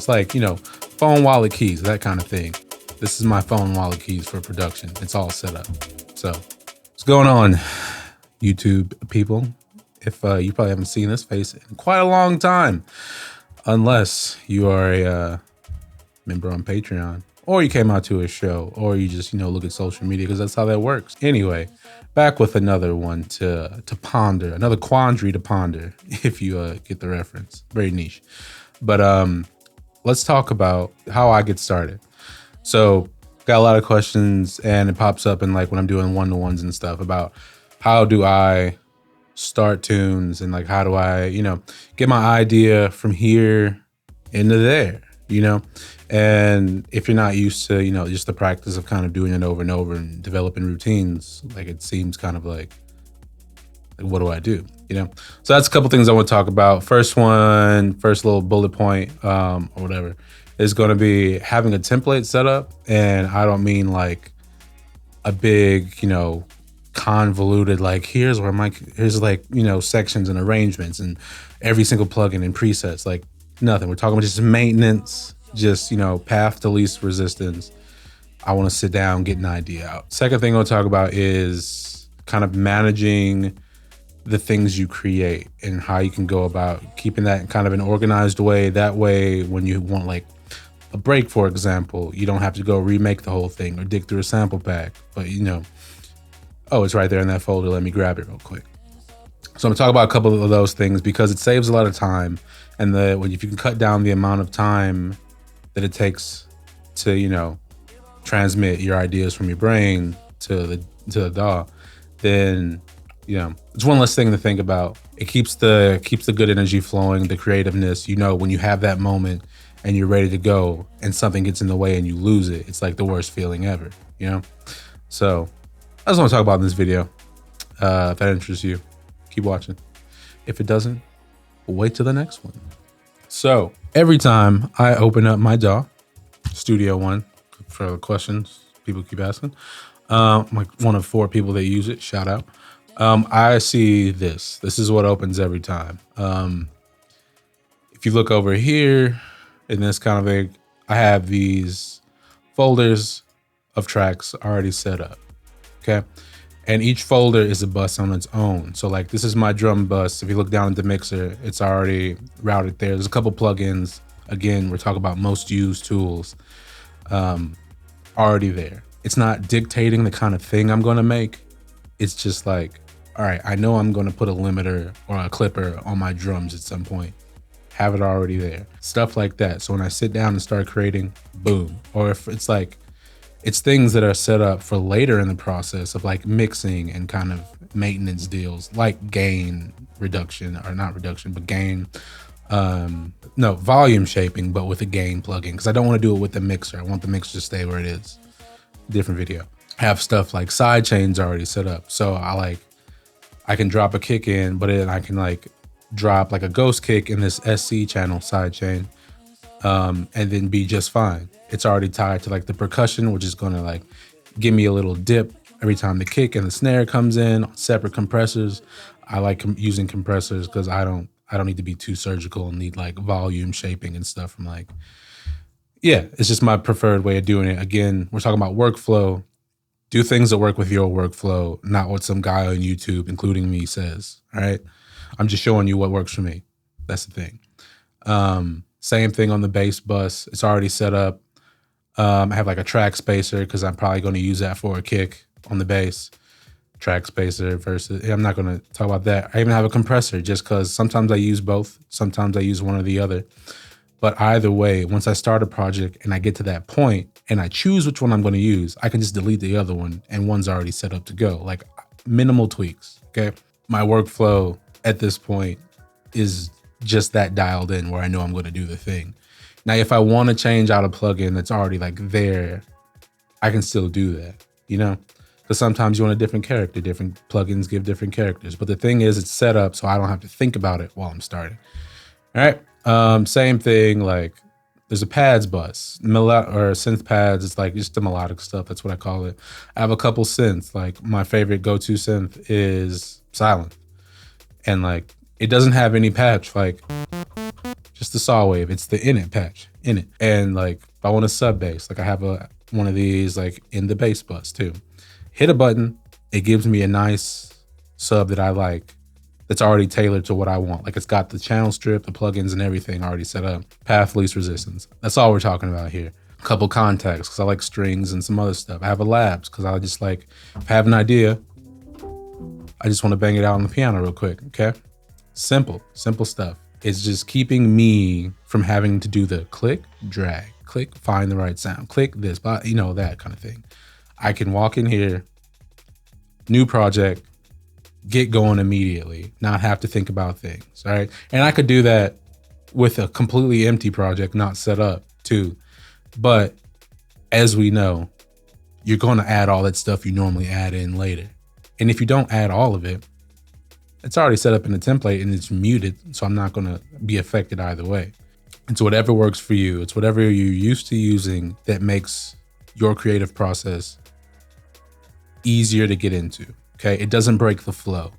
It's like, you know, phone wallet keys, that kind of thing. This is my phone wallet keys for production. It's all set up. So what's going on, YouTube people? If you probably haven't seen this face in quite a long time, unless you are a member on Patreon, or you came out to a show, or you just, you know, look at social media, because that's how that works. Anyway, back with another one to ponder, another quandary to ponder, if you get the reference. Very niche. But let's talk about how I get started. So got a lot of questions, and it pops up in like when I'm doing one-to-ones and stuff about how do I start tunes, and like how do I, you know, get my idea from here into there, you know? And if you're not used to, you know, just the practice of kind of doing it over and over and developing routines, like it seems kind of like what do I do, you know? So that's a couple things I want to talk about. First little bullet point or whatever is going to be having a template set up. And I don't mean like a big, you know, convoluted, like here's like, you know, sections and arrangements and every single plugin and presets, like nothing. We're talking about just maintenance, just, you know, path to least resistance. I want to sit down, get an idea out. Second thing I'll talk about is kind of managing the things you create and how you can go about keeping that in kind of an organized way. That way, when you want like a break, for example, you don't have to go remake the whole thing or dig through a sample pack, but you know, oh, it's right there in that folder. Let me grab it real quick. So I'm gonna talk about a couple of those things because it saves a lot of time. And if you can cut down the amount of time that it takes to, you know, transmit your ideas from your brain to the DAW, then, you know, it's one less thing to think about. It keeps the good energy flowing, the creativeness. You know, when you have that moment and you're ready to go and something gets in the way and you lose it, it's like the worst feeling ever, you know? So I just want to talk about in this video. If that interests you, keep watching. If it doesn't, we'll wait till the next one. So every time I open up my DAW, Studio One, for the questions people keep asking, like one of 4 people that use it, shout out. I see this. This is what opens every time. If you look over here in this kind of thing, I have these folders of tracks already set up. Okay. And each folder is a bus on its own. So like this is my drum bus. If you look down at the mixer, it's already routed there. There's a couple plugins. Again, we're talking about most used tools already there. It's not dictating the kind of thing I'm going to make. It's just like, all right, I know I'm going to put a limiter or a clipper on my drums at some point. Have it already there. Stuff like that. So when I sit down and start creating, boom. Or if it's like, it's things that are set up for later in the process of like mixing and kind of maintenance deals, like gain reduction, or not reduction, but gain, no, volume shaping, but with a gain plugin. Because I don't want to do it with the mixer. I want the mixer to stay where it is. Different video. Have stuff like side chains already set up. So I can drop a kick in, but then I can like drop like a ghost kick in this SC channel side chain, and then be just fine. It's already tied to like the percussion, which is gonna like give me a little dip every time the kick and the snare comes in on separate compressors. I like using compressors because I don't need to be too surgical and need like volume shaping and stuff from like, yeah, it's just my preferred way of doing it. Again, we're talking about workflow. Do things that work with your workflow, not what some guy on YouTube, including me, says, all right? I'm just showing you what works for me. That's the thing. Same thing on the bass bus. It's already set up. I have like a track spacer because I'm probably going to use that for a kick on the bass. Track spacer versus, I'm not going to talk about that. I even have a compressor just because sometimes I use both. Sometimes I use one or the other. But either way, once I start a project and I get to that point and I choose which one I'm going to use, I can just delete the other one and one's already set up to go. Like minimal tweaks, okay? My workflow at this point is just that dialed in where I know I'm going to do the thing. Now, if I want to change out a plugin that's already like there, I can still do that, you know? Because sometimes you want a different character. Different plugins give different characters. But the thing is, it's set up so I don't have to think about it while I'm starting. All right. Same thing, like there's a pads bus, or synth pads. It's like just the melodic stuff. That's what I call it. I have a couple synths. Like my favorite go-to synth is Silent. And like, it doesn't have any patch, like just the saw wave. It's the init patch. in it. And like if I want a sub bass, like I have one of these like in the bass bus too. Hit a button, it gives me a nice sub that I like that's already tailored to what I want. Like it's got the channel strip, the plugins and everything already set up. Path least resistance. That's all we're talking about here. A couple contacts because I like strings and some other stuff. I have a labs because I just like, if I have an idea, I just want to bang it out on the piano real quick, okay? Simple stuff. It's just keeping me from having to do the click, drag, click, find the right sound, click this, but you know, that kind of thing. I can walk in here, new project, get going immediately, not have to think about things, all right? And I could do that with a completely empty project, not set up too. But as we know, you're going to add all that stuff you normally add in later. And if you don't add all of it, it's already set up in the template and it's muted, so I'm not going to be affected either way. It's whatever works for you. It's whatever you're used to using that makes your creative process easier to get into, okay? It doesn't break the flow.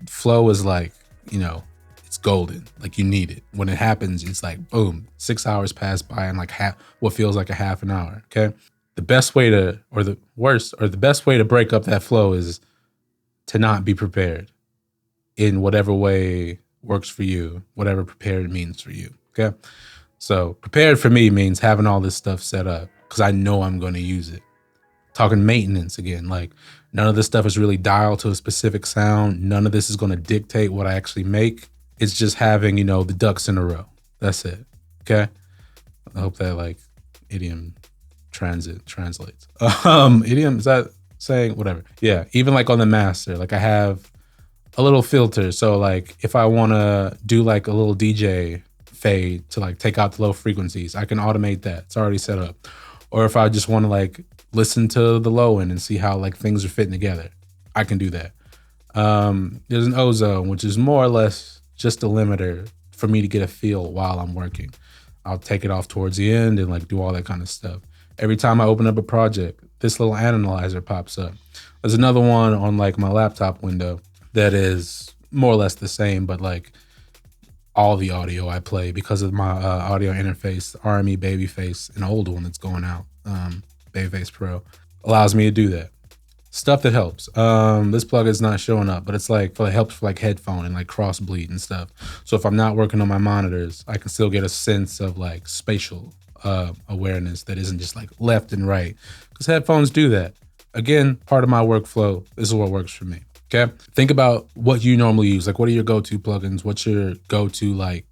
Flow is like, you know, it's golden. Like you need it. When it happens, it's like, boom, 6 hours pass by in like what feels like a half an hour, okay? The best way to, or the worst, or the best way to break up that flow is to not be prepared in whatever way works for you, whatever prepared means for you, okay? So prepared for me means having all this stuff set up because I know I'm going to use it. Talking maintenance again, like none of this stuff is really dialed to a specific sound. None of this is going to dictate what I actually make. It's just having, you know, the ducks in a row. That's it, okay? I hope that like idiom translates. Idiom, is that saying whatever? Yeah, even like on the master, like I have a little filter. So like if I want to do like a little DJ fade to like take out the low frequencies, I can automate that. It's already set up. Or if I just want to like listen to the low end and see how like things are fitting together, I can do that. There's an ozone, which is more or less just a limiter for me to get a feel while I'm working. I'll take it off towards the end and like do all that kind of stuff. Every time I open up a project, this little analyzer pops up. There's another one on like my laptop window that is more or less the same, but like all the audio I play because of my audio interface, RME Babyface, an old one that's going out, Babyface Pro, allows me to do that. Stuff that helps. This plug is not showing up, but it's like, it helps for like headphone and like crossbleed and stuff. So if I'm not working on my monitors, I can still get a sense of like spatial awareness that isn't just like left and right, because headphones do that. Again, part of my workflow, this is what works for me. Okay. Think about what you normally use. Like, what are your go-to plugins? What's your go-to like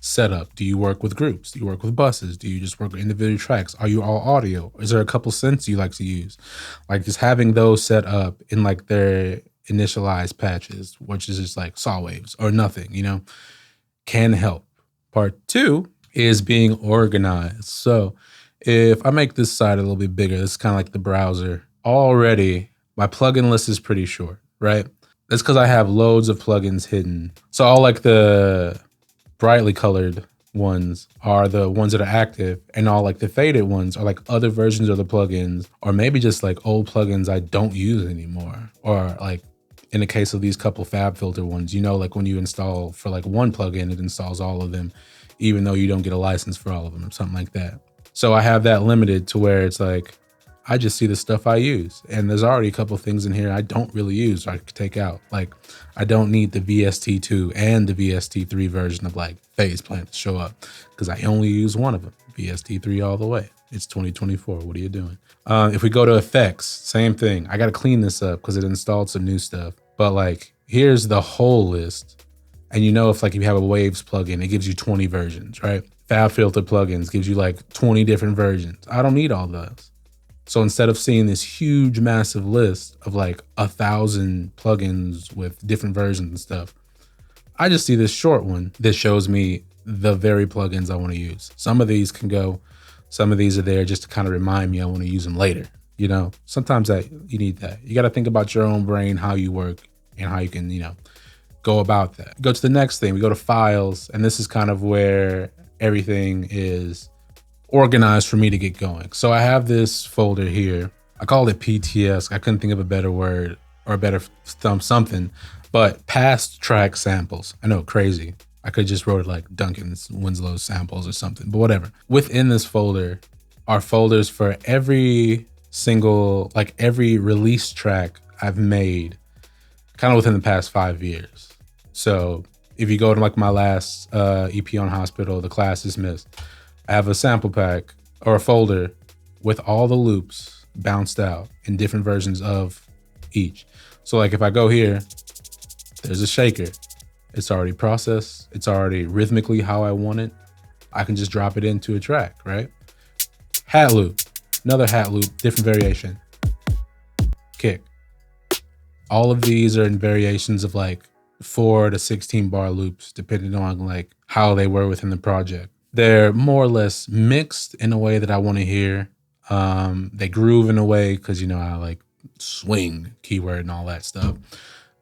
setup? Do you work with groups? Do you work with buses? Do you just work with individual tracks? Are you all audio? Is there a couple synths you like to use? Like just having those set up in like their initialized patches, which is just like saw waves or nothing, you know, can help. Part two is being organized. So if I make this side a little bit bigger, this is kind of like the browser. Already, my plugin list is pretty short, right? That's because I have loads of plugins hidden. So all like the brightly colored ones are the ones that are active, and all like the faded ones are like other versions of the plugins, or maybe just like old plugins I don't use anymore. Or like in the case of these couple FabFilter ones, you know, like when you install for like one plugin, it installs all of them, even though you don't get a license for all of them or something like that. So I have that limited to where it's like, I just see the stuff I use. And there's already a couple things in here I don't really use or I could take out. Like I don't need the VST2 and the VST3 version of like Phase Plant to show up because I only use one of them, VST3 all the way. It's 2024, what are you doing? If we go to effects, same thing. I gotta clean this up because it installed some new stuff. But like, here's the whole list. And you know, if like you have a Waves plugin, it gives you 20 versions, right? FabFilter plugins gives you like 20 different versions. I don't need all those. So instead of seeing this huge, massive list of like 1,000 plugins with different versions and stuff, I just see this short one that shows me the very plugins I want to use. Some of these can go, some of these are there just to kind of remind me I want to use them later. You know, sometimes you need that. You got to think about your own brain, how you work and how you can, you know, go about that. Go to the next thing. We go to files, and this is kind of where everything is organized for me to get going. So I have this folder here. I called it PTS. I couldn't think of a better word or a better something, but past track samples. I know, crazy. I could just wrote it like Duncan's Winslow samples or something, but whatever. Within this folder are folders for every single, like every release track I've made kind of within the past 5 years. So if you go to like my last EP on Hospital, The Class Dismissed, I have a sample pack or a folder with all the loops bounced out in different versions of each. So like if I go here, there's a shaker. It's already processed. It's already rhythmically how I want it. I can just drop it into a track, right? Hat loop, another hat loop, different variation. Kick. All of these are in variations of like 4 to 16 bar loops, depending on like how they were within the project. They're more or less mixed in a way that I want to hear. They groove in a way because, you know, I like swing keyword and all that stuff.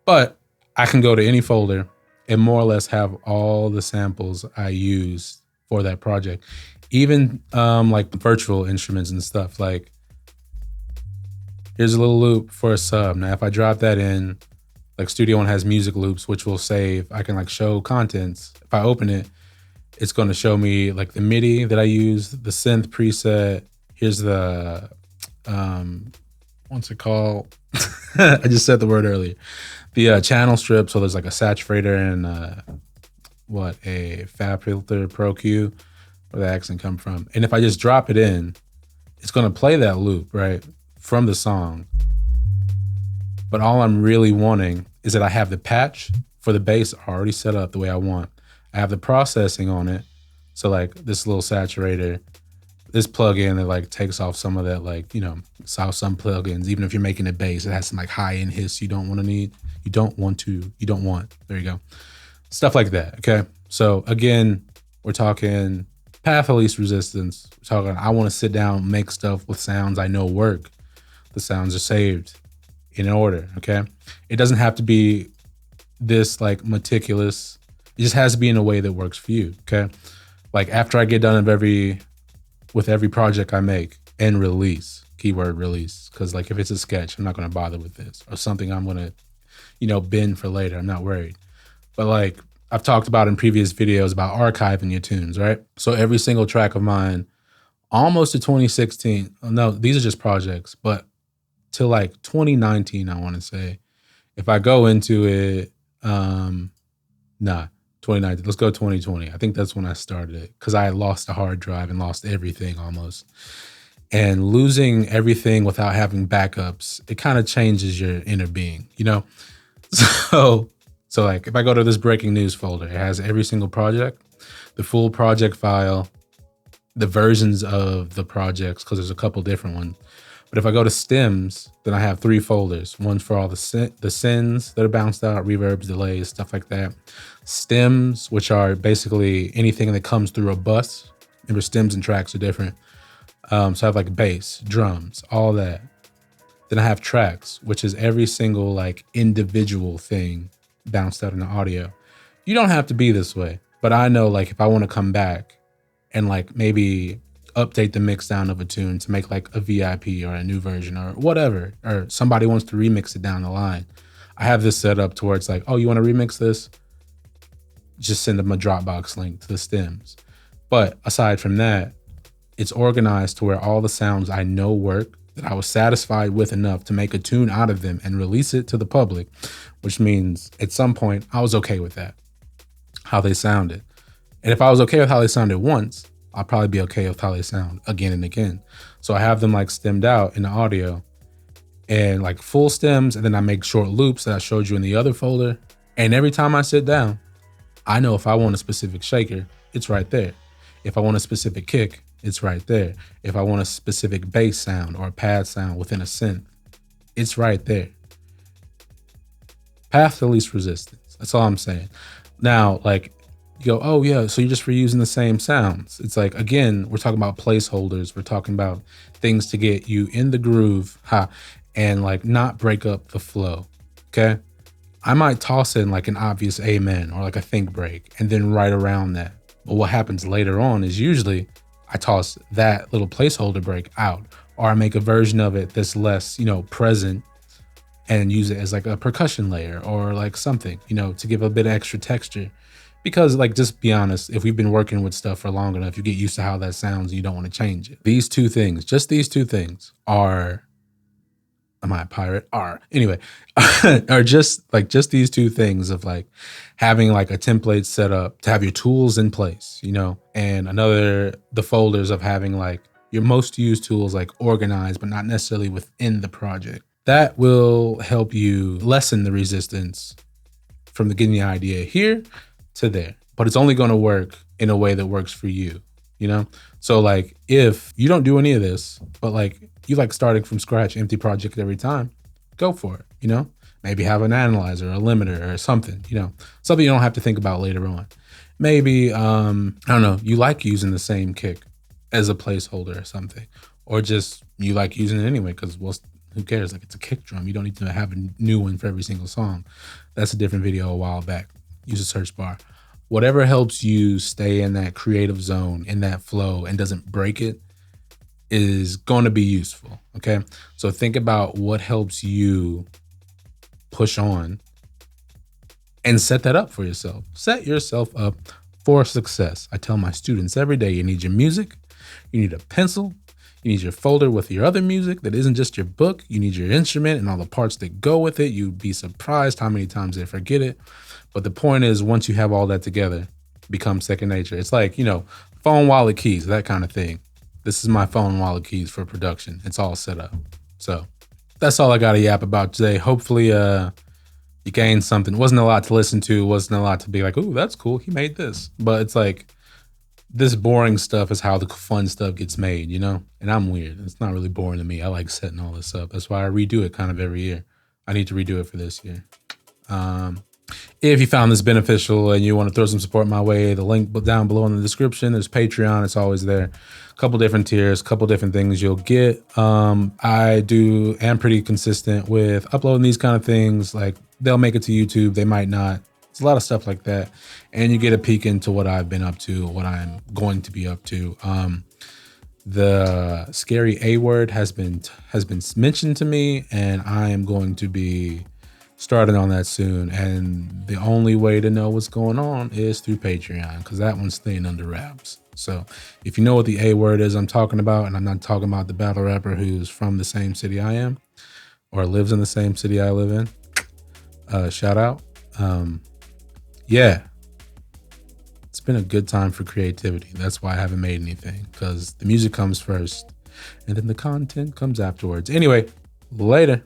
But I can go to any folder and more or less have all the samples I used for that project. Even like virtual instruments and stuff. Like, here's a little loop for a sub. Now, if I drop that in, like Studio One has music loops, which will save. I can like show contents. If I open it, it's going to show me like the MIDI that I use, the synth preset. Here's the, what's it called? I just said the word earlier. The channel strip. So there's like a saturator and a Fab Filter Pro Q, where the accent come from. And if I just drop it in, it's going to play that loop, right, from the song. But all I'm really wanting is that I have the patch for the bass already set up the way I want. I have the processing on it. So like this little saturator, this plugin that like takes off some of that, like, you know, saw some plugins, even if you're making a bass, it has some like high end hiss you don't want. There you go. Stuff like that. Okay. So again, we're talking path of least resistance. We're talking, I want to sit down, make stuff with sounds I know work. The sounds are saved in order. Okay. It doesn't have to be this like meticulous. It just has to be in a way that works for you. Okay. Like after I get done with every project I make and release, keyword release. Cause like if it's a sketch, I'm not going to bother with this, or something I'm going to, you know, bin for later. I'm not worried. But like I've talked about in previous videos about archiving your tunes, right? So every single track of mine, almost to 2016, no, these are just projects, but till like 2019, I want to say, if I go into it, 2019, let's go 2020. I think that's when I started it, because I had lost a hard drive and lost everything almost. And losing everything without having backups, it kind of changes your inner being, you know? So like if I go to this breaking news folder, it has every single project, the full project file, the versions of the projects, because there's a couple different ones. But if I go to stems, then I have 3 folders. One's for all the sends that are bounced out, reverbs, delays, stuff like that. Stems, which are basically anything that comes through a bus. Remember, stems and tracks are different. So I have like bass, drums, all that. Then I have tracks, which is every single like individual thing bounced out in the audio. You don't have to be this way, but I know like if I want to come back and like maybe update the mix down of a tune to make like a VIP or a new version or whatever, or somebody wants to remix it down the line, I have this set up to where it's like, oh, you want to remix this? Just send them a Dropbox link to the stems. But aside from that, it's organized to where all the sounds I know work, that I was satisfied with enough to make a tune out of them and release it to the public, which means at some point I was okay with that, how they sounded. And if I was okay with how they sounded once, I'll probably be okay with how they sound again and again. So I have them like stemmed out in the audio and like full stems, and then I make short loops that I showed you in the other folder. And every time I sit down, I know if I want a specific shaker, it's right there. If I want a specific kick, it's right there. If I want a specific bass sound or a pad sound within a synth, it's right there. Path to least resistance. That's all I'm saying. Now, like, you go, oh yeah, so you're just reusing the same sounds. It's like, again, we're talking about placeholders. We're talking about things to get you in the groove, and like not break up the flow, okay? I might toss in like an obvious amen or like a think break and then right around that. But what happens later on is usually I toss that little placeholder break out, or I make a version of it that's less, you know, present, and use it as like a percussion layer or like something, you know, to give a bit of extra texture. Because like, just be honest, if we've been working with stuff for long enough, you get used to how that sounds and you don't want to change it. These two things, just these two things are, am I a pirate? Anyway, are just these two things of like having like a template set up to have your tools in place, you know, and the folders of having like your most used tools like organized, but not necessarily within the project. That will help you lessen the resistance from the getting the idea here to there. But it's only going to work in a way that works for you, you know? So like if you don't do any of this, but like you like starting from scratch, empty project every time, go for it, you know? Maybe have an analyzer, a limiter or something, you know, something you don't have to think about later on. Maybe, I don't know, you like using the same kick as a placeholder or something, or just you like using it anyway because, well, who cares? Like, it's a kick drum. You don't need to have a new one for every single song. That's a different video a while back. Use a search bar. Whatever helps you stay in that creative zone, in that flow, and doesn't break it is going to be useful, okay? So think about what helps you push on and set that up for yourself. Set yourself up for success. I tell my students every day, you need your music, you need a pencil, you need your folder with your other music that isn't just your book, you need your instrument and all the parts that go with it. You'd be surprised how many times they forget it. But the point is, once you have all that together, it becomes second nature. It's like, you know, phone, wallet, keys, that kind of thing. This is my phone, wallet, keys for production. It's all set up. So that's all I got to yap about today. Hopefully you gained something. It wasn't a lot to listen to. It wasn't a lot to be like, ooh, that's cool, he made this. But it's like, this boring stuff is how the fun stuff gets made, you know? And I'm weird. It's not really boring to me. I like setting all this up. That's why I redo it kind of every year. I need to redo it for this year. If you found this beneficial and you want to throw some support my way, the link down below in the description, there's Patreon. It's always there. A couple different tiers, a couple different things you'll get. I am pretty consistent with uploading these kind of things. Like, they'll make it to YouTube, they might not. It's a lot of stuff like that. And you get a peek into what I've been up to, what I'm going to be up to. The scary A word has been mentioned to me, and I am going to be starting on that soon. And the only way to know what's going on is through Patreon, because that one's staying under wraps. So if you know what the A word is I'm talking about, and I'm not talking about the battle rapper who's from the same city I am or lives in the same city I live in, shout out. Yeah, it's been a good time for creativity. That's why I haven't made anything, because the music comes first and then the content comes afterwards. Anyway, later.